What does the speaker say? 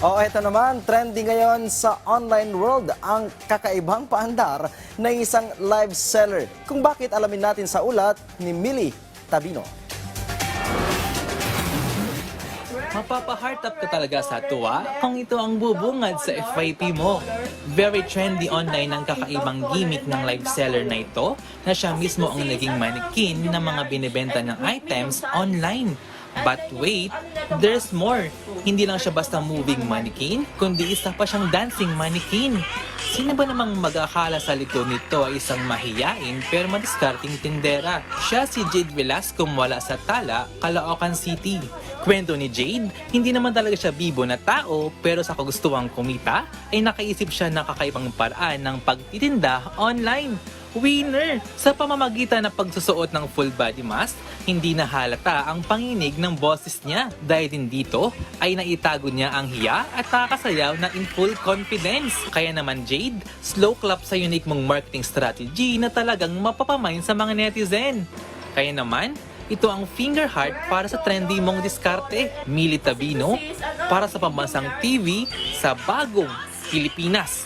O eto naman, trending ngayon sa online world ang kakaibang paandar ng isang live seller. Kung bakit alamin natin sa ulat ni Millie Tabino. Mapapa-heart up ka talaga sa tuwa kung ito ang bubungad sa FYP mo. Very trendy online ang kakaibang gimmick ng live seller na ito na siya mismo ang naging mannequin ng mga binibenta ng items online. But wait, there's more. Hindi lang siya basta moving mannequin, kundi isa pa siyang dancing mannequin. Sino ba namang mag-akala sa likod nito ay isang mahiyain pero madiskarting tindera? Siya si Jade Velasco mula sa Tala, Caloocan City. Kwento ni Jade, hindi naman talaga siya bibo na tao pero sa kagustuhang kumita ay nakaisip siya ng kakaibang paraan ng pagtitinda online. Winner! Sa pamamagitan ng pagsusuot ng full body mask, hindi na halata ang panginig ng boses niya. Dahil din dito ay naitago niya ang hiya at nakakasayaw na in full confidence. Kaya naman Jade, slow clap sa unique mong marketing strategy na talagang mapapamain sa mga netizen. Kaya naman, ito ang finger heart para sa trendy mong diskarte. Millie Tabino para sa Pambansang TV sa Bagong Pilipinas.